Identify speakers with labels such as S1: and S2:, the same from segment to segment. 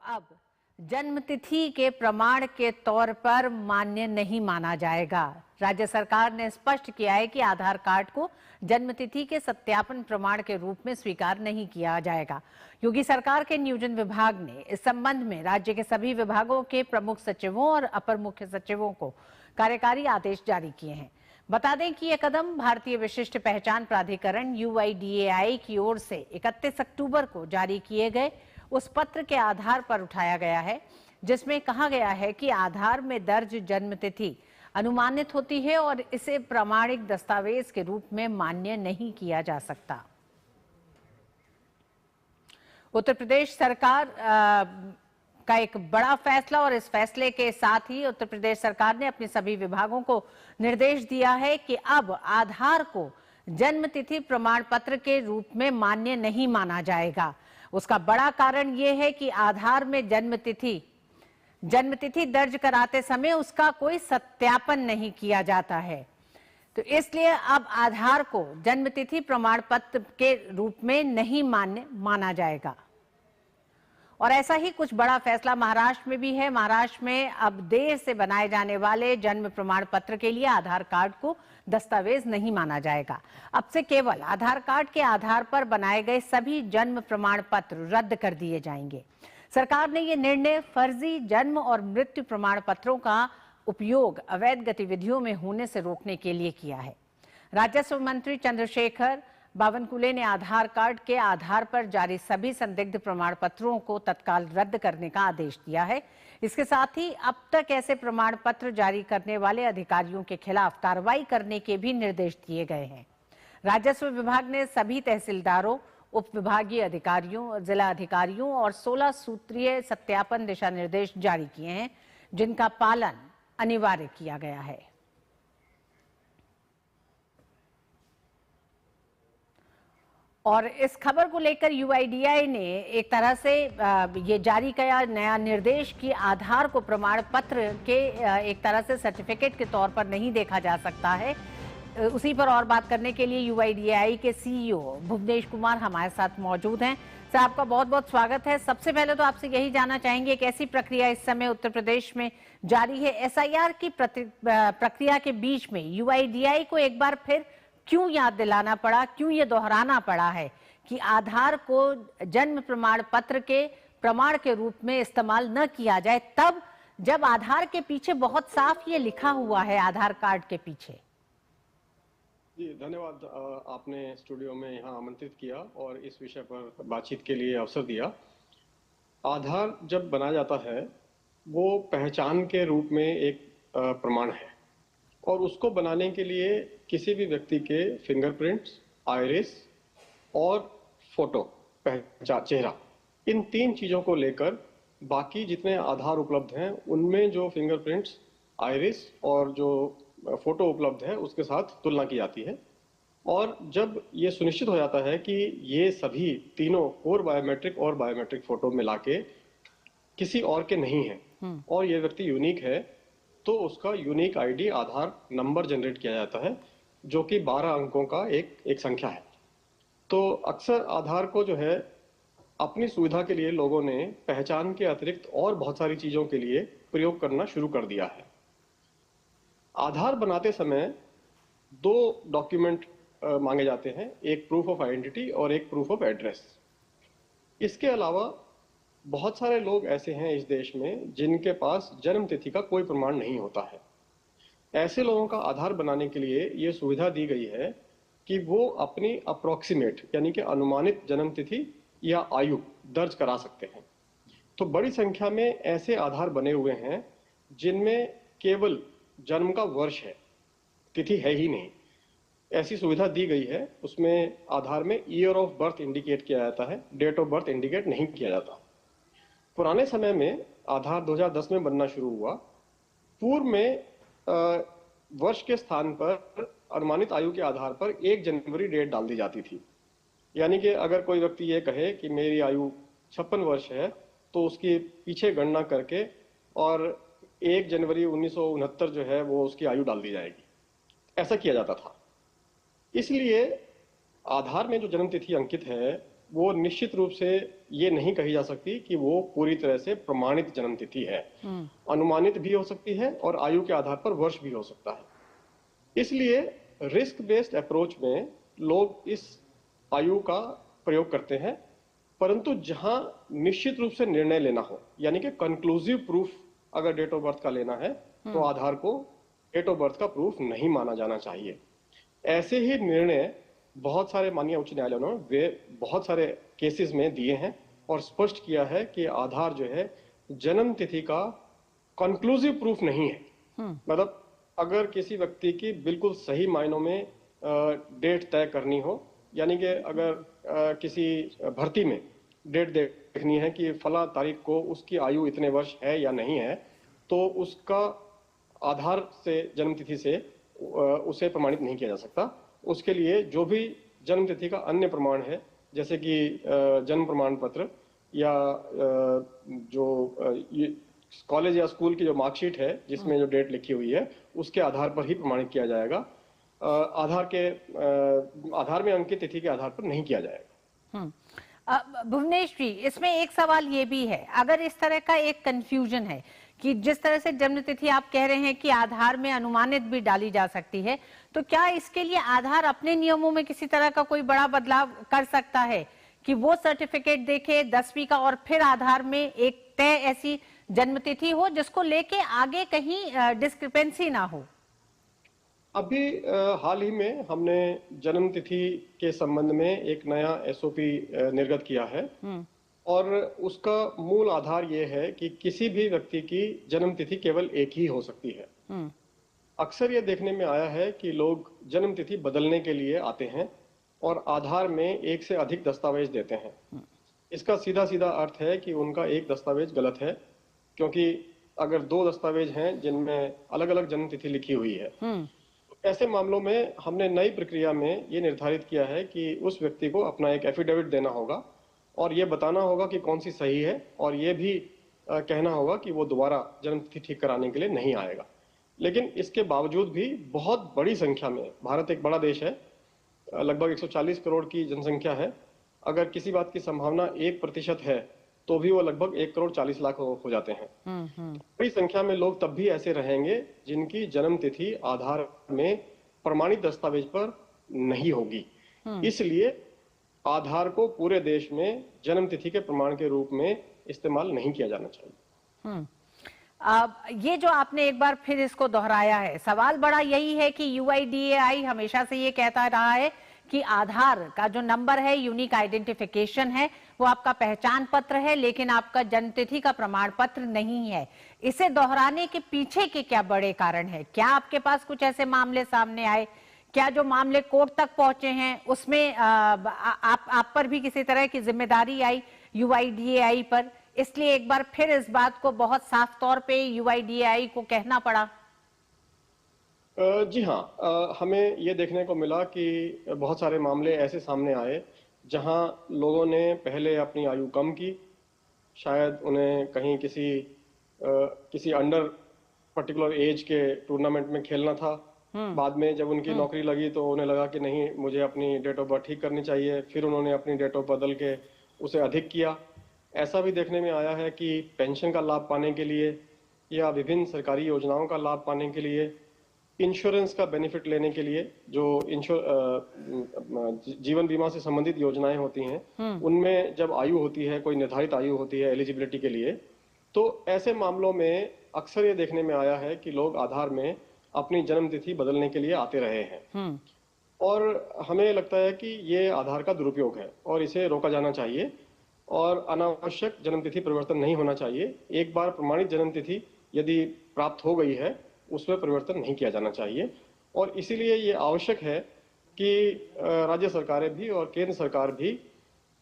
S1: अब जन्मतिथि के प्रमाण के तौर पर मान्य नहीं माना जाएगा। राज्य सरकार ने स्पष्ट किया है कि आधार कार्ड को जन्मतिथि के सत्यापन प्रमाण के रूप में स्वीकार नहीं किया जाएगा। योगी सरकार के नियोजन विभाग ने इस संबंध में राज्य के सभी विभागों के प्रमुख सचिवों और अपर मुख्य सचिवों को कार्यकारी आदेश जारी किए हैं। बता दें कि यह कदम भारतीय विशिष्ट पहचान प्राधिकरण UIDAI की ओर से 31 अक्टूबर को जारी किए गए उस पत्र के आधार पर उठाया गया है, जिसमें कहा गया है कि आधार में दर्ज जन्मतिथि अनुमानित होती है और इसे प्रामाणिक दस्तावेज के रूप में मान्य नहीं किया जा सकता। उत्तर प्रदेश सरकार का एक बड़ा फैसला, और इस फैसले के साथ ही उत्तर प्रदेश सरकार ने अपने सभी विभागों को निर्देश दिया है कि अब आधार को जन्मतिथि प्रमाण पत्र के रूप में मान्य नहीं माना जाएगा। उसका बड़ा कारण यह है कि आधार में जन्मतिथि दर्ज कराते समय उसका कोई सत्यापन नहीं किया जाता है, तो इसलिए अब आधार को जन्मतिथि प्रमाण पत्र के रूप में नहीं मान्य माना जाएगा। और ऐसा ही कुछ बड़ा फैसला महाराष्ट्र में भी है। महाराष्ट्र में अब देर से बनाए जाने वाले जन्म प्रमाण पत्र के लिए आधार कार्ड को दस्तावेज नहीं माना जाएगा। अब से केवल आधार कार्ड के आधार पर बनाए गए सभी जन्म प्रमाण पत्र रद्द कर दिए जाएंगे। सरकार ने यह निर्णय फर्जी जन्म और मृत्यु प्रमाण पत्रों का उपयोग अवैध गतिविधियों में होने से रोकने के लिए किया है। राजस्व मंत्री चंद्रशेखर बावनकुले ने आधार कार्ड के आधार पर जारी सभी संदिग्ध प्रमाण पत्रों को तत्काल रद्द करने का आदेश दिया है। इसके साथ ही अब तक ऐसे प्रमाण पत्र जारी करने वाले अधिकारियों के खिलाफ कार्रवाई करने के भी निर्देश दिए गए हैं। राजस्व विभाग ने सभी तहसीलदारों, उप विभागीय अधिकारियों, जिला अधिकारियों और 16 सूत्रीय सत्यापन दिशा निर्देश जारी किए हैं, जिनका पालन अनिवार्य किया गया है। और इस खबर को लेकर UIDAI ने एक तरह से ये जारी किया नया निर्देश कि आधार को प्रमाण पत्र के एक तरह से सर्टिफिकेट के तौर पर नहीं देखा जा सकता है। उसी पर और बात करने के लिए UIDAI के CEO भुवनेश कुमार हमारे साथ मौजूद हैं। सर, आपका बहुत बहुत स्वागत है। सबसे पहले तो आपसे यही जानना चाहेंगे, कैसी प्रक्रिया इस समय उत्तर प्रदेश में जारी है? SIR की प्रक्रिया के बीच में UIDAI को एक बार फिर क्यों याद दिलाना पड़ा, क्यों ये दोहराना पड़ा है कि आधार को जन्म प्रमाण पत्र के प्रमाण के रूप में इस्तेमाल न किया जाए, तब जब आधार के पीछे बहुत साफ ये लिखा हुआ है, आधार कार्ड के पीछे?
S2: जी धन्यवाद, आपने स्टूडियो में यहाँ आमंत्रित किया और इस विषय पर बातचीत के लिए अवसर दिया। आधार जब बनाया जाता है वो पहचान के रूप में एक प्रमाण है, और उसको बनाने के लिए किसी भी व्यक्ति के फिंगरप्रिंट्स, आइरिस और फोटो, चेहरा, इन 3 चीज़ों को लेकर बाकी जितने आधार उपलब्ध हैं उनमें जो फिंगरप्रिंट्स, आइरिस और जो फोटो उपलब्ध है उसके साथ तुलना की जाती है। और जब ये सुनिश्चित हो जाता है कि ये सभी तीनों कोर बायोमेट्रिक और बायोमेट्रिक फोटो मिला के किसी और के नहीं है और ये व्यक्ति यूनिक है, तो उसका यूनिक ID आधार नंबर जनरेट किया जाता है, जो कि 12 अंकों का एक संख्या है। तो अक्सर आधार को जो है अपनी सुविधा के लिए लोगों ने पहचान के अतिरिक्त और बहुत सारी चीज़ों के लिए प्रयोग करना शुरू कर दिया है। आधार बनाते समय 2 डॉक्यूमेंट मांगे जाते हैं, एक प्रूफ ऑफ आइडेंटिटी और एक प्रूफ ऑफ एड्रेस। इसके अलावा बहुत सारे लोग ऐसे हैं इस देश में जिनके पास जन्म तिथि का कोई प्रमाण नहीं होता है। ऐसे लोगों का आधार बनाने के लिए ये सुविधा दी गई है कि वो अपनी अप्रोक्सीमेट यानी कि अनुमानित जन्म तिथि या आयु दर्ज करा सकते हैं। तो बड़ी संख्या में ऐसे आधार बने हुए हैं जिनमें केवल जन्म का वर्ष है, तिथि है ही नहीं। ऐसी सुविधा दी गई है, उसमें आधार में ईयर ऑफ बर्थ इंडिकेट किया जाता है, डेट ऑफ बर्थ इंडिकेट नहीं किया जाता। पुराने समय में आधार 2010 में बनना शुरू हुआ। पूर्व में वर्ष के स्थान पर अनुमानित आयु के आधार पर 1 जनवरी डेट डाल दी जाती थी। यानी कि अगर कोई व्यक्ति ये कहे कि मेरी आयु 56 वर्ष है, तो उसकी पीछे गणना करके और 1 जनवरी 1969 जो है वो उसकी आयु डाल दी जाएगी। ऐसा किया जाता था। इसलिए आधार में जो जन्म तिथि अंकित है वो निश्चित रूप से ये नहीं कही जा सकती कि वो पूरी तरह से प्रमाणित जन्म तिथि है। अनुमानित भी हो सकती है और आयु के आधार पर वर्ष भी हो सकता है। इसलिए रिस्क बेस्ड अप्रोच में लोग इस आयु का प्रयोग करते हैं, परंतु जहां निश्चित रूप से निर्णय लेना हो, यानी कि कंक्लूसिव प्रूफ अगर डेट ऑफ बर्थ का लेना है, तो आधार को डेट ऑफ बर्थ का प्रूफ नहीं माना जाना चाहिए। ऐसे ही निर्णय बहुत सारे माननीय उच्च न्यायालयों ने वे बहुत सारे केसेस में दिए हैं और स्पष्ट किया है कि आधार जो है जन्म तिथि का कंक्लूसिव प्रूफ नहीं है। मतलब अगर किसी व्यक्ति की बिल्कुल सही मायनों में डेट तय करनी हो, यानी कि अगर किसी भर्ती में डेट देखनी है कि फला तारीख को उसकी आयु इतने वर्ष है या नहीं है, तो उसका आधार से जन्म तिथि से उसे प्रमाणित नहीं किया जा सकता। उसके लिए जो भी जन्म तिथि का अन्य प्रमाण है, जैसे कि जन्म प्रमाण पत्र या जो कॉलेज या स्कूल की जो मार्कशीट है जिसमें जो डेट लिखी हुई है, उसके आधार पर ही प्रमाणित किया जाएगा। आधार में अंकित तिथि के आधार पर नहीं किया जाएगा।
S1: भुवनेश जी, इसमें एक सवाल ये भी है, अगर इस तरह का एक कंफ्यूजन है कि जिस तरह से जन्म तिथि आप कह रहे हैं कि आधार में अनुमानित भी डाली जा सकती है, तो क्या इसके लिए आधार अपने नियमों में किसी तरह का कोई बड़ा बदलाव कर सकता है कि वो सर्टिफिकेट देखे 10वीं का और फिर आधार में एक तय ऐसी जन्म तिथि हो जिसको लेके आगे कहीं डिस्क्रिपेंसी ना हो?
S2: अभी हाल ही में हमने जन्म तिथि के संबंध में एक नया एसओपी निर्गत किया है और उसका मूल आधार यह है कि किसी भी व्यक्ति की जन्म तिथि केवल एक ही हो सकती है। अक्सर यह देखने में आया है कि लोग जन्म तिथि बदलने के लिए आते हैं और आधार में एक से अधिक दस्तावेज देते हैं। इसका सीधा सीधा अर्थ है कि उनका एक दस्तावेज गलत है, क्योंकि अगर 2 दस्तावेज हैं जिनमें अलग अलग जन्म तिथि लिखी हुई है, ऐसे मामलों में हमने नई प्रक्रिया में ये निर्धारित किया है कि उस व्यक्ति को अपना एक एफिडेविट देना होगा और ये बताना होगा कि कौन सी सही है, और ये भी कहना होगा कि वो दोबारा जन्म तिथि ठीक कराने के लिए नहीं आएगा। लेकिन इसके बावजूद भी बहुत बड़ी संख्या में, भारत एक बड़ा देश है, लगभग 140 करोड़ की जनसंख्या है, अगर किसी बात की संभावना 1% है तो भी वो लगभग 1,40,00,000 हो जाते हैं। बड़ी संख्या में लोग तब भी ऐसे रहेंगे जिनकी जन्म तिथि आधार में प्रमाणित दस्तावेज पर नहीं होगी। इसलिए आधार को पूरे देश में जन्म तिथि के प्रमाण के रूप में इस्तेमाल नहीं किया जाना चाहिए।
S1: ये जो आपने एक बार फिर इसको दोहराया है, सवाल बड़ा यही है कि UIDAI हमेशा से ये कहता रहा है कि आधार का जो नंबर है यूनिक आइडेंटिफिकेशन है, वो आपका पहचान पत्र है, लेकिन आपका जन्म तिथि का प्रमाण पत्र नहीं है। इसे दोहराने के पीछे के क्या बड़े कारण है? क्या आपके पास कुछ ऐसे मामले सामने आए? क्या जो मामले कोर्ट तक पहुंचे हैं उसमें आप पर भी किसी तरह की जिम्मेदारी आई UIDAI पर, इसलिए एक बार फिर इस बात को बहुत साफ तौर पे UIDAI को कहना पड़ा?
S2: जी हाँ, हमें ये देखने को मिला कि बहुत सारे मामले ऐसे सामने आए जहां लोगों ने पहले अपनी आयु कम की, शायद उन्हें कहीं किसी अंडर पर्टिकुलर एज के टूर्नामेंट में खेलना था। बाद में जब उनकी नौकरी लगी तो उन्हें लगा कि नहीं, मुझे अपनी डेट ऑफ बर्थ ठीक करनी चाहिए, फिर उन्होंने अपनी डेट ऑफ बदल के उसे अधिक किया। ऐसा भी देखने में आया है कि पेंशन का लाभ पाने के लिए या विभिन्न सरकारी योजनाओं का लाभ पाने के लिए, इंश्योरेंस का बेनिफिट लेने के लिए, जो जीवन बीमा से संबंधित योजनाएं होती हैं, उनमें जब आयु होती है, कोई निर्धारित आयु होती है एलिजिबिलिटी के लिए, तो ऐसे मामलों में अक्सर ये देखने में आया है कि लोग आधार में अपनी जन्म तिथि बदलने के लिए आते रहे हैं। और हमें लगता है कि ये आधार का दुरुपयोग है और इसे रोका जाना चाहिए और अनावश्यक जन्म तिथि परिवर्तन नहीं होना चाहिए। एक बार प्रमाणित जन्म तिथि यदि प्राप्त हो गई है, उसमें परिवर्तन नहीं किया जाना चाहिए। और इसीलिए ये आवश्यक है कि राज्य सरकारें भी और केंद्र सरकार भी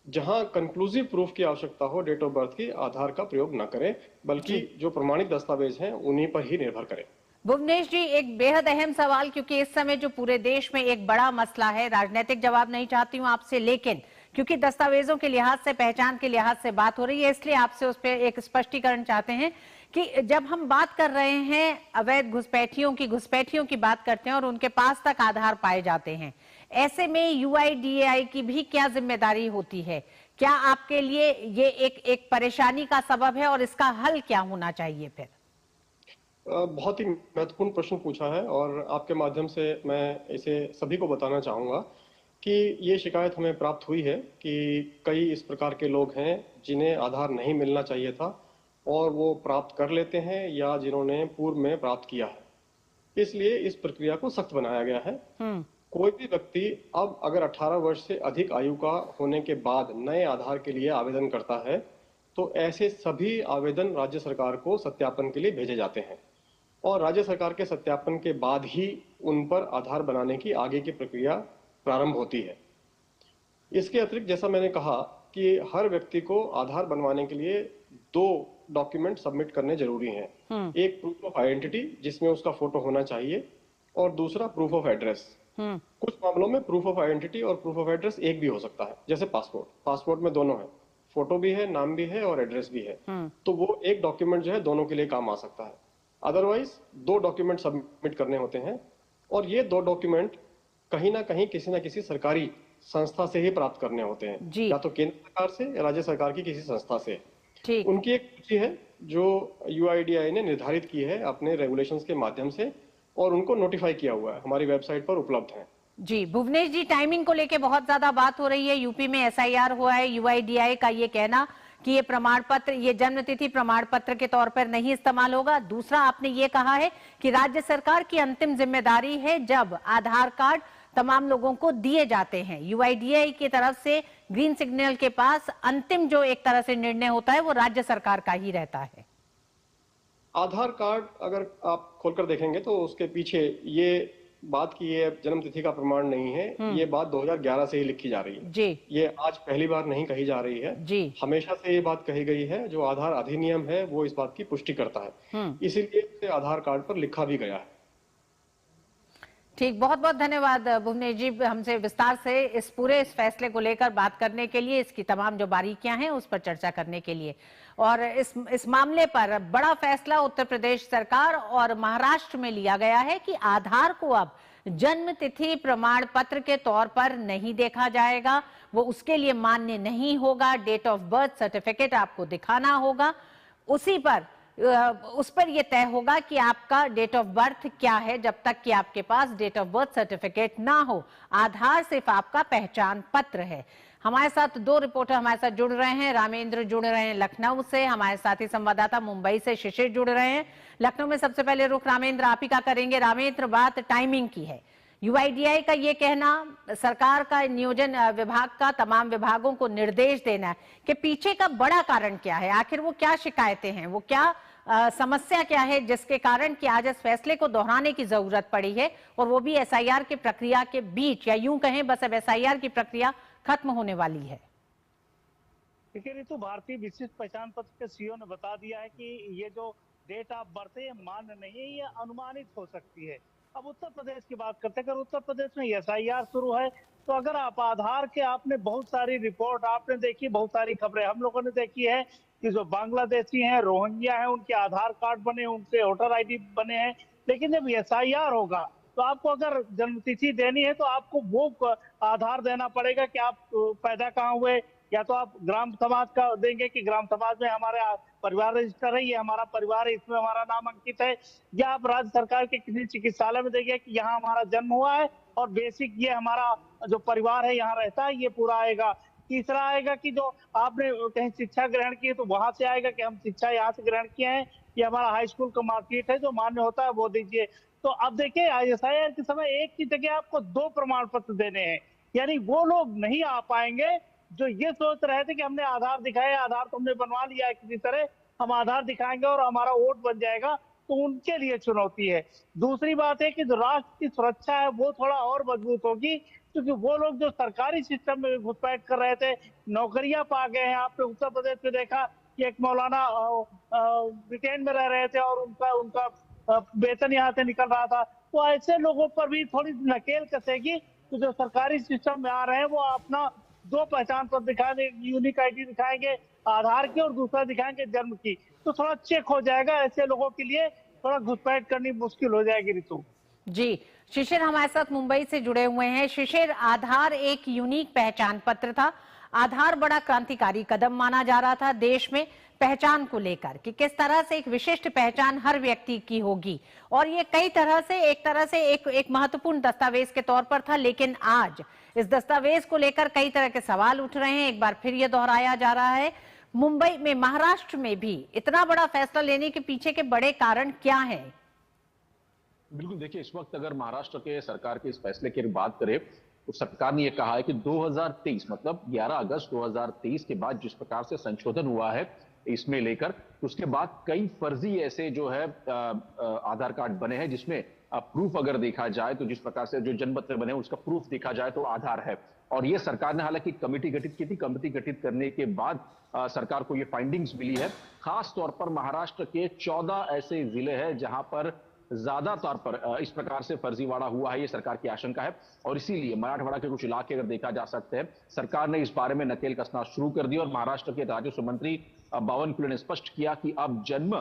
S2: जहां कंक्लूसिव प्रूफ की आवश्यकता हो डेट ऑफ बर्थ की, आधार का प्रयोग न करें, बल्कि जो प्रमाणित दस्तावेज हैं उन्हीं पर ही निर्भर करें।
S1: भुवनेश जी, एक बेहद अहम सवाल, क्योंकि इस समय जो पूरे देश में एक बड़ा मसला है, राजनीतिक जवाब नहीं चाहती हूं आपसे, लेकिन क्योंकि दस्तावेजों के लिहाज से, पहचान के लिहाज से बात हो रही है, इसलिए आपसे उस पर एक स्पष्टीकरण चाहते हैं कि जब हम बात कर रहे हैं अवैध घुसपैठियों की बात करते हैं और उनके पास तक आधार पाए जाते हैं, ऐसे में UIDAI की भी क्या जिम्मेदारी होती है क्या आपके लिए ये एक परेशानी का सबब है और इसका हल क्या होना चाहिए फिर?
S2: बहुत ही महत्वपूर्ण प्रश्न पूछा है और आपके माध्यम से मैं इसे सभी को बताना चाहूँगा कि ये शिकायत हमें प्राप्त हुई है कि कई इस प्रकार के लोग हैं जिन्हें आधार नहीं मिलना चाहिए था और वो प्राप्त कर लेते हैं या जिन्होंने पूर्व में प्राप्त किया है। इसलिए इस प्रक्रिया को सख्त बनाया गया है। कोई भी व्यक्ति अब अगर 18 वर्ष से अधिक आयु का होने के बाद नए आधार के लिए आवेदन करता है, तो ऐसे सभी आवेदन राज्य सरकार को सत्यापन के लिए भेजे जाते हैं और राज्य सरकार के सत्यापन के बाद ही उन पर आधार बनाने की आगे की प्रक्रिया प्रारंभ होती है। इसके अतिरिक्त जैसा मैंने कहा कि हर व्यक्ति को आधार बनवाने के लिए 2 डॉक्यूमेंट सबमिट करने जरूरी हैं। एक प्रूफ ऑफ आइडेंटिटी जिसमें उसका फोटो होना चाहिए और दूसरा प्रूफ ऑफ एड्रेस। कुछ मामलों में प्रूफ ऑफ आइडेंटिटी और प्रूफ ऑफ एड्रेस एक भी हो सकता है, जैसे पासपोर्ट में दोनों है, फोटो भी है, नाम भी है और एड्रेस भी है, तो वो एक डॉक्यूमेंट जो है दोनों के लिए काम आ सकता है। अदरवाइज 2 डॉक्यूमेंट सबमिट करने होते हैं और ये 2 डॉक्यूमेंट कहीं ना कहीं किसी ना किसी सरकारी संस्था से ही प्राप्त करने होते हैं, या तो केंद्र सरकार से या राज्य सरकार की किसी संस्था से। उनकी एक सूची है जो UIDAI ने निर्धारित की है अपने रेगुलेशंस के माध्यम से और उनको नोटिफाई किया हुआ है, हमारी वेबसाइट पर उपलब्ध है।
S1: जी भुवनेश जी, टाइमिंग को लेके बहुत ज्यादा बात हो रही है। यूपी में SIR हुआ है, UIDAI का ये कहना कि ये प्रमाण पत्र, ये जन्मतिथि प्रमाण पत्र के तौर पर नहीं इस्तेमाल होगा। दूसरा, आपने ये कहा है कि राज्य सरकार की अंतिम जिम्मेदारी है जब आधार कार्ड तमाम लोगों को दिए जाते हैं। UIDAI की तरफ से ग्रीन सिग्नल के पास अंतिम जो एक तरह से निर्णय होता है वो राज्य सरकार का ही रहता है।
S2: आधार कार्ड अगर आप खोलकर देखेंगे तो उसके पीछे ये बात की ये जन्म तिथि का प्रमाण नहीं है, ये बात 2011 से ही लिखी जा रही है
S1: जी।
S2: ये आज पहली बार नहीं कही जा रही है
S1: जी।
S2: हमेशा से ये बात कही गई है। जो आधार अधिनियम है वो इस बात की पुष्टि करता है, इसीलिए इसे आधार कार्ड पर लिखा भी गया है।
S1: ठीक, बहुत बहुत धन्यवाद भुवनेश जी, हमसे विस्तार से इस फैसले को लेकर बात करने के लिए, इसकी तमाम जो बारीकियां हैं उस पर चर्चा करने के लिए। और इस मामले पर बड़ा फैसला उत्तर प्रदेश सरकार और महाराष्ट्र में लिया गया है कि आधार को अब जन्म तिथि प्रमाण पत्र के तौर पर नहीं देखा जाएगा, वो उसके लिए मान्य नहीं होगा। डेट ऑफ बर्थ सर्टिफिकेट आपको दिखाना होगा, उस पर यह तय होगा कि आपका डेट ऑफ बर्थ क्या है, जब तक कि आपके पास डेट ऑफ बर्थ सर्टिफिकेट ना हो। आधार सिर्फ आपका पहचान पत्र है। हमारे साथ 2 रिपोर्टर हमारे साथ जुड़ रहे हैं। रामेंद्र जुड़ रहे हैं लखनऊ से, हमारे साथी संवाददाता मुंबई से शिशिर जुड़ रहे हैं। लखनऊ में सबसे पहले रुख रामेंद्र आप ही का करेंगे। रामेंद्र, बात टाइमिंग की है। UIDAI का ये कहना, सरकार का नियोजन विभाग का तमाम विभागों को निर्देश देना है कि पीछे का बड़ा कारण क्या है, आखिर वो क्या शिकायतें हैं, वो क्या समस्या क्या है जिसके कारण कि आज इस फैसले को दोहराने की जरूरत पड़ी है, और वो भी SIR की प्रक्रिया के बीच, या यूं कहें बस अब SIR की प्रक्रिया खत्म होने वाली है।
S3: देखिए ऋतु, भारतीय विशिष्ट पहचान पत्र के CEO ने बता दिया है कि ये जो डेट ऑफ बर्थ है ये मान्य नहीं है, ये अनुमानित हो सकती है। अब उत्तर प्रदेश की बात करते हैं। अगर उत्तर प्रदेश में SIR शुरू है तो अगर आप आधार के, आपने बहुत सारी रिपोर्ट आपने देखी, बहुत सारी खबरें हम लोगों ने देखी है कि जो बांग्लादेशी हैं, रोहिंग्या हैं, उनके आधार कार्ड बने, उनके वोटर ID बने हैं। लेकिन जब SIR होगा तो आपको अगर जन्मतिथि देनी है तो आपको वो आधार देना पड़ेगा कि आप पैदा कहाँ हुए, या तो आप ग्राम समाज का देंगे कि ग्राम समाज में हमारे परिवार रजिस्टर है, ये हमारा परिवार है, इसमें हमारा नाम अंकित है, या आप राज्य सरकार के किसी चिकित्सालय में देंगे कि यहाँ हमारा जन्म हुआ है और बेसिक ये हमारा जो परिवार है यहाँ रहता है, ये पूरा आएगा। तीसरा आएगा कि जो आपने कहीं शिक्षा ग्रहण की है तो वहां से आएगा कि हम शिक्षा यहाँ से ग्रहण किए हैं, ये हमारा हाई स्कूल का मार्कशीट है जो मान्य होता है वो दीजिए। तो अब देखिए SIR के समय एक की जगह आपको 2 प्रमाण पत्र देने हैं, यानी वो लोग नहीं आ पाएंगे जो ये सोच रहे थे कि हमने आधार दिखाया, आधार तो हमने बनवा लिया है किसी तरह, हम आधार दिखाएंगे और हमारा वोट बन जाएगा, तो उनके लिए चुनौती है। दूसरी बात है कि जो राष्ट्र की सुरक्षा है वो थोड़ा और मजबूत होगी, क्योंकि वो लोग जो सरकारी सिस्टम में घुसपैठ कर रहे थे, नौकरियां पा गए हैं। आपने उत्तर प्रदेश में देखा कि एक मौलाना ब्रिटेन में रह रहे थे और उनका वेतन यहाँ से निकल रहा था। तो ऐसे लोगों पर भी थोड़ी नकेल कसेगी। तो जो सरकारी सिस्टम में आ रहे हैं वो अपना 2 पहचान पत्र दिखाएंगे, यूनिक ID दिखाएंगे आधार की और दूसरा दिखाएंगे जन्म की, तो थोड़ा चेक हो जाएगा। ऐसे लोगों के लिए थोड़ा घुसपैठ करनी मुश्किल हो जाएगी ऋतु।
S1: जी, शिशिर हमारे साथ मुंबई से जुड़े हुए हैं। शिशिर, आधार एक यूनिक पहचान पत्र था, आधार बड़ा क्रांतिकारी कदम माना जा रहा था देश में पहचान को लेकर कि किस तरह से एक विशिष्ट पहचान हर व्यक्ति की होगी, और ये कई तरह से एक महत्वपूर्ण दस्तावेज के तौर पर था। लेकिन आज इस दस्तावेज को लेकर कई तरह के सवाल उठ रहे हैं। एक बार फिर ये दोहराया जा रहा है, मुंबई में, महाराष्ट्र में भी इतना बड़ा फैसला लेने के पीछे के बड़े कारण क्या हैं?
S4: बिल्कुल, देखिए, इस वक्त अगर महाराष्ट्र के सरकार के इस फैसले की बात करें तो सरकार ने यह कहा है कि 2023 मतलब 11 अगस्त 2023 के बाद जिस प्रकार से संशोधन हुआ है इसमें लेकर, तो उसके बाद कई फर्जी ऐसे जो है आधार कार्ड बने हैं जिसमें प्रूफ अगर देखा जाए तो जिस प्रकार से जो जन्म पत्र बने उसका प्रूफ देखा जाए तो आधार है। और ये सरकार ने हालांकि कमेटी गठित की थी, कमेटी गठित करने के बाद सरकार को ये फाइंडिंग्स मिली है। खास तौर पर महाराष्ट्र के 14 ऐसे जिले हैं जहां पर ज्यादा तौर पर इस प्रकार से फर्जीवाड़ा हुआ है, ये सरकार की आशंका है। और इसीलिए मराठवाड़ा के कुछ इलाके अगर देखा जा सकते हैं, सरकार ने इस बारे में नकेल कसना शुरू कर दी और महाराष्ट्र के राजस्व मंत्री बावनकुळे ने स्पष्ट किया कि अब जन्म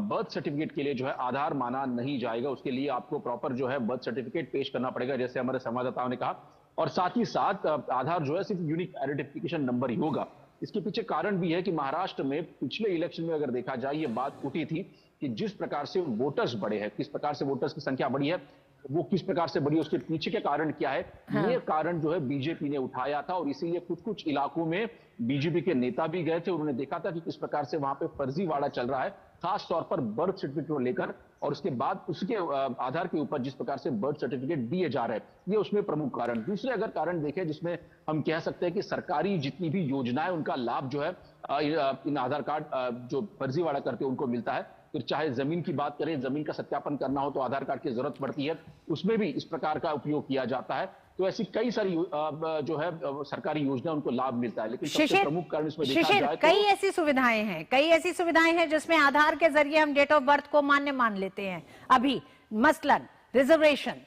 S4: बर्थ सर्टिफिकेट के लिए जो है आधार माना नहीं जाएगा, उसके लिए आपको प्रॉपर जो है बर्थ सर्टिफिकेट पेश करना पड़ेगा, जैसे हमारे संवाददाताओं ने कहा। और साथ ही साथ आधार जो है सिर्फ यूनिक आइडेंटिफिकेशन नंबर ही होगा। इसके पीछे कारण भी है कि महाराष्ट्र में पिछले इलेक्शन में अगर देखा जाए ये बात उठी थी कि जिस प्रकार से वोटर्स बढ़े हैं, किस प्रकार से वोटर्स की संख्या बढ़ी है, वो किस प्रकार से बढ़ी, उसके पीछे के कारण क्या है,
S1: हाँ।
S4: ये कारण जो है बीजेपी ने उठाया था। और इसीलिए कुछ कुछ इलाकों में बीजेपी के नेता भी गए थे, उन्होंने देखा था कि किस प्रकार से वहां पे फर्जीवाड़ा चल रहा है, खास तौर पर बर्थ सर्टिफिकेट को लेकर। और उसके बाद उसके आधार के ऊपर जिस प्रकार से बर्थ सर्टिफिकेट दिए जा रहे हैं, ये उसमें प्रमुख कारण। दूसरे अगर कारण देखें जिसमें हम कह सकते हैं कि सरकारी जितनी भी योजनाएं उनका लाभ जो है इन आधार कार्ड जो फर्जीवाड़ा करते हैं उनको मिलता है। फिर चाहे जमीन की बात करें, जमीन का सत्यापन करना हो तो आधार कार्ड की जरूरत पड़ती है, उसमें भी इस प्रकार का उपयोग किया जाता है। तो ऐसी कई सारी जो है सरकारी योजना उनको लाभ मिलता है। लेकिन सबसे प्रमुख कारण इसमें देखा जाए
S1: कई ऐसी सुविधाएं हैं जिसमें आधार के जरिए हम डेट ऑफ बर्थ को मान्य मान लेते हैं। अभी मसलन रिजर्वेशन,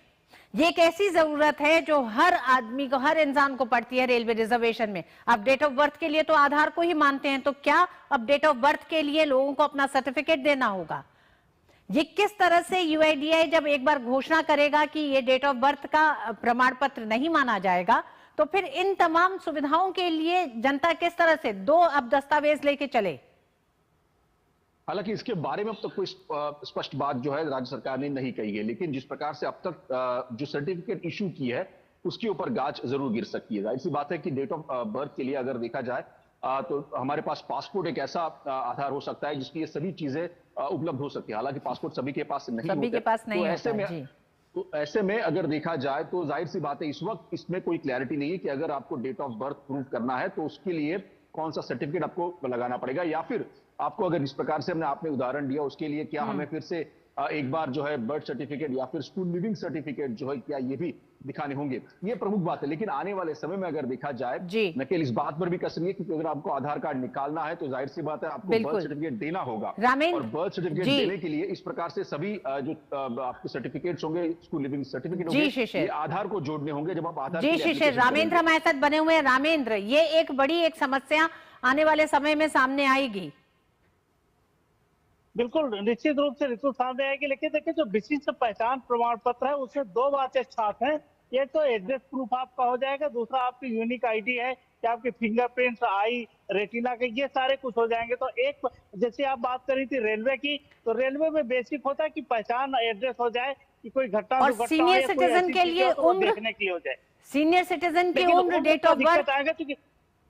S1: ये एक ऐसी जरूरत है जो हर आदमी को, हर इंसान को पड़ती है रेलवे रिजर्वेशन में। अब डेट ऑफ बर्थ के लिए तो आधार को ही मानते हैं, तो क्या अब डेट ऑफ बर्थ के लिए लोगों को अपना सर्टिफिकेट देना होगा? ये किस तरह से यूआईडीआई जब एक बार घोषणा करेगा कि ये डेट ऑफ बर्थ का प्रमाण पत्र नहीं माना जाएगा, तो फिर इन तमाम सुविधाओं के लिए जनता किस तरह से अब दस्तावेज लेके चले?
S4: हालांकि इसके बारे में अब तक कोई स्पष्ट बात जो है राज्य सरकार ने नहीं कही है, लेकिन जिस प्रकार से अब तक जो सर्टिफिकेट इशू की है उसके ऊपर गाज जरूर गिर सकती है। जाहिर सी बात है कि डेट ऑफ बर्थ के लिए अगर देखा जाए तो हमारे पास पासपोर्ट एक ऐसा आधार हो सकता है जिसकी ये सभी चीजें उपलब्ध हो सकती है। हालांकि पासपोर्ट सभी के पास नहीं होता, तो ऐसे में अगर देखा जाए तो जाहिर सी बात है इस वक्त इसमें कोई क्लैरिटी नहीं है कि अगर आपको डेट ऑफ बर्थ प्रूव करना है तो उसके लिए कौन सा सर्टिफिकेट आपको लगाना पड़ेगा, या फिर आपको अगर इस प्रकार से आपने उदाहरण दिया उसके लिए क्या हमें फिर से एक बार जो है बर्थ सर्टिफिकेट या फिर स्कूल लिविंग सर्टिफिकेट जो है क्या ये भी दिखाने होंगे, ये प्रमुख बात है। लेकिन आने वाले समय में अगर देखा जाए नकेल इस बात पर भी कस रही है कि अगर आपको आधार कार्ड निकालना है तो जाहिर सी बात है आपको बर्थ सर्टिफिकेट देना होगा। और बर्थ सर्टिफिकेट देने के लिए इस प्रकार से सभी जो आपके सर्टिफिकेट्स होंगे, स्कूल लिविंग सर्टिफिकेट होंगे, ये आधार को जोड़ने होंगे। जब आप आधार
S1: शिशिर रामेंद्र हमारे साथ बने हुए हैं। रामेंद्र, ये एक बड़ी समस्या आने वाले समय में सामने आएगी।
S3: बिल्कुल, निश्चित रूप से ऋतु सामने आएगी। लेकिन देखिए, जो विशिष्ट पहचान प्रमाण पत्र है उसमें दो बातें साथ हैं। एक तो एड्रेस प्रूफ आपका हो जाएगा, दूसरा आपकी यूनिक आईडी है कि आपके फिंगरप्रिंट्स, आई, रेटिना के, ये सारे कुछ हो जाएंगे। तो एक, जैसे आप बात करी थी रेलवे की, तो रेलवे में बेसिक होता है कि पहचान एड्रेस हो जाए कि कोई घटना
S1: और सीनियर सिटीजन के लिए उम्र
S3: देखने के लिए हो जाए।
S1: सीनियर सिटीजन की उम्र, डेट ऑफ बर्थ
S3: आएगा क्योंकि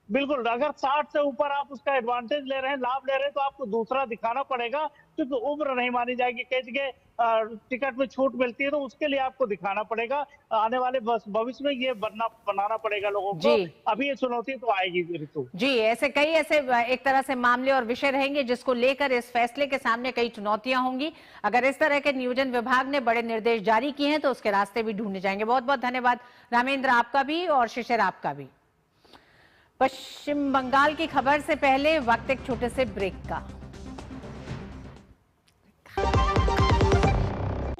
S3: बिल्कुल अगर 60 से ऊपर आप उसका एडवांटेज ले रहे हैं, लाभ ले रहे हैं, तो आपको दूसरा दिखाना पड़ेगा, क्योंकि उम्र नहीं मानी जाएगी। कई जगह टिकट में छूट मिलती है तो उसके लिए आपको दिखाना पड़ेगा। आने वाले भविष्य में ये बनाना पड़ेगा लोगों को। अभी ये चुनौती तो आएगी ऋतु
S1: जी। ऐसे कई एक तरह से मामले और विषय रहेंगे जिसको लेकर इस फैसले के सामने कई चुनौतियां होंगी। अगर इस तरह के नियोजन विभाग ने बड़े निर्देश जारी किए हैं तो उसके रास्ते भी ढूंढे जाएंगे। बहुत बहुत धन्यवाद रामेंद्र, आपका भी, और शिशिर आपका भी। पश्चिम बंगाल की खबर से पहले वक्त एक छोटे से ब्रेक का।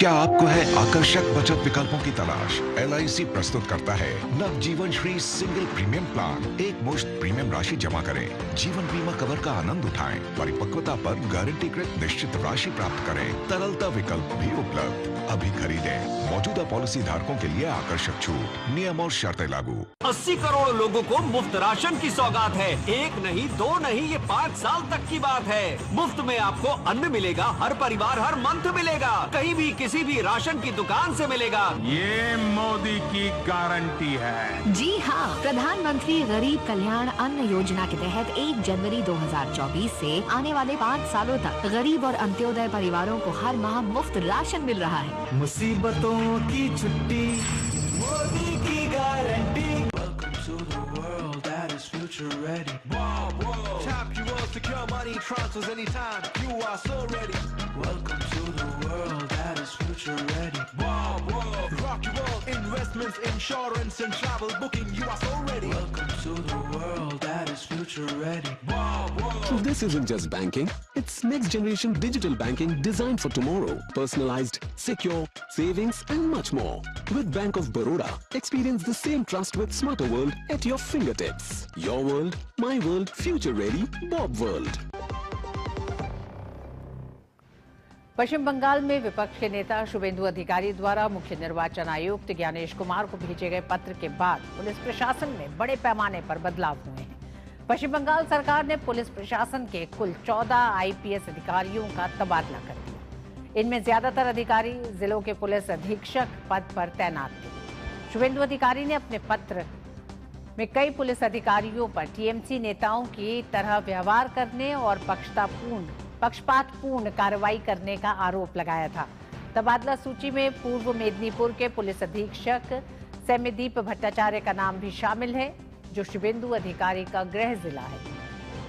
S5: क्या आपको है आकर्षक बचत विकल्पों की तलाश? LIC प्रस्तुत करता है नवजीवन श्री सिंगल प्रीमियम प्लान। एक मुश्त प्रीमियम राशि जमा करें, जीवन बीमा कवर का आनंद उठाएं, परिपक्वता पर गारंटीकृत निश्चित राशि प्राप्त करें, तरलता विकल्प भी उपलब्ध। अभी खरीदें। मौजूदा पॉलिसी धारकों के लिए आकर्षक छूट, नियम और शर्तें लागू।
S6: 80 करोड़ लोगों को मुफ्त राशन की सौगात है। एक नहीं, दो नहीं, ये 5 साल तक की बात है। मुफ्त में आपको अन्न मिलेगा, हर परिवार हर मंथ मिलेगा, कहीं भी किसी भी राशन की दुकान से मिलेगा।
S7: ये मोदी की गारंटी है।
S8: जी हाँ, प्रधानमंत्री गरीब कल्याण अन्न योजना के तहत 1 जनवरी 2024 से आने वाले 5 सालों तक गरीब और अंत्योदय परिवारों को हर माह मुफ्त राशन मिल रहा है।
S9: मुसीबतों की छुट्टी, मोदी की guarantee. Welcome to the world that is future ready. Bob World, tap you all, secure money transfers anytime. You are so ready. Welcome to the world that is future ready. Bob World, rock your world, investments, insurance and travel booking. You are so ready. Welcome to the world that is future ready. Bob World.
S10: So this isn't just banking, it's next generation digital banking designed for tomorrow. Personalized, secure, savings and much more. With Bank of Baroda, experience the same trust with smarter world at your fingertips. Your world, my world, future ready, Bob World.
S1: पश्चिम बंगाल में विपक्ष के नेता शुभेंदु अधिकारी द्वारा मुख्य निर्वाचन आयुक्त ज्ञानेश कुमार को भेजे गए पत्र के बाद पुलिस प्रशासन में बड़े पैमाने पर बदलाव हुए हैं। पश्चिम बंगाल सरकार ने पुलिस प्रशासन के कुल 14 IPS अधिकारियों का तबादला कर दिया। इनमें ज्यादातर अधिकारी जिलों के पुलिस अधीक्षक पद पर तैनात थे। शुभेंदु अधिकारी ने अपने पत्र में कई पुलिस अधिकारियों पर TMC नेताओं की तरह व्यवहार करने और पक्षपातपूर्ण कार्रवाई करने का आरोप लगाया था। तबादला सूची में पूर्व मेदिनीपुर के पुलिस अधीक्षक सैम्यदीप भट्टाचार्य का नाम भी शामिल है, जो शुभेंदु अधिकारी का गृह जिला है।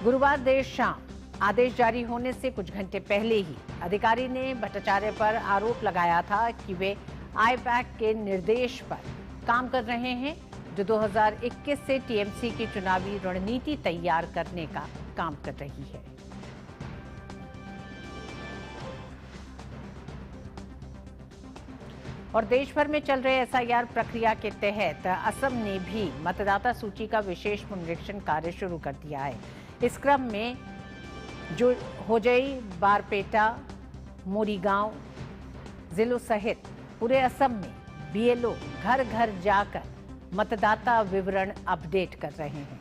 S1: गुरुवार देर शाम आदेश जारी होने से कुछ घंटे पहले ही अधिकारी ने भट्टाचार्य पर आरोप लगाया था कि वे IPAC के निर्देश पर काम कर रहे हैं, जो 2021 से TMC की चुनावी रणनीति तैयार करने का काम कर रही है। और देश भर में चल रहे SIR प्रक्रिया के तहत असम ने भी मतदाता सूची का विशेष पुनरीक्षण कार्य शुरू कर दिया है। इस क्रम में जो होजई, बारपेटा, मोरीगांव जिलों सहित पूरे असम में BLO घर घर जाकर मतदाता विवरण अपडेट कर रहे हैं।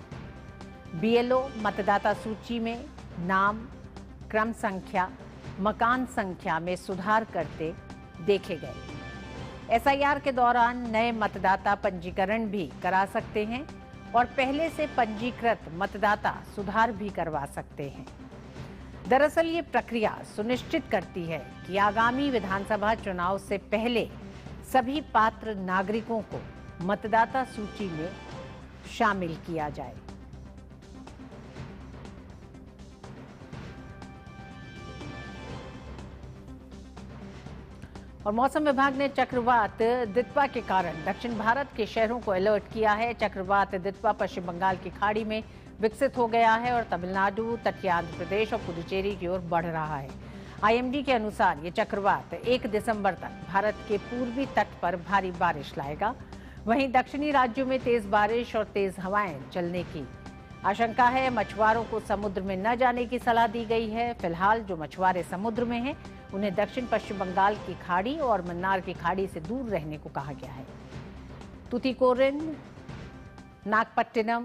S1: BLO मतदाता सूची में नाम, क्रम संख्या, मकान संख्या में सुधार करते देखे गए। SIR के दौरान नए मतदाता पंजीकरण भी करा सकते हैं और पहले से पंजीकृत मतदाता सुधार भी करवा सकते हैं। दरअसल ये प्रक्रिया सुनिश्चित करती है कि आगामी विधानसभा चुनाव से पहले सभी पात्र नागरिकों को मतदाता सूची में शामिल किया जाए। और मौसम विभाग ने चक्रवात दित्वा के कारण दक्षिण भारत के शहरों को अलर्ट किया है। चक्रवात दित्वा पश्चिम बंगाल की खाड़ी में विकसित हो गया है और तमिलनाडु, तटीय आंध्र प्रदेश और पुडुचेरी की ओर बढ़ रहा है। IMD के अनुसार ये चक्रवात 1 दिसंबर तक भारत के पूर्वी तट पर भारी बारिश लाएगा। वहीं दक्षिणी राज्यों में तेज बारिश और तेज हवाएं चलने की आशंका है। मछुआरों को समुद्र में न जाने की सलाह दी गई है। फिलहाल जो मछुआरे समुद्र में हैं, उन्हें दक्षिण पश्चिम बंगाल की खाड़ी और मन्नार की खाड़ी से दूर रहने को कहा गया है। तूतीकोरिन, नागपट्टिनम,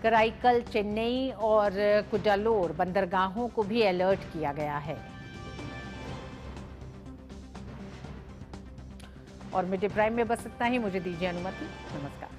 S1: कराईकल, चेन्नई और कुडालोर बंदरगाहों को भी अलर्ट किया गया है। और मिड डे प्राइम में बस इतना ही। मुझे दीजिए अनुमति। नमस्कार।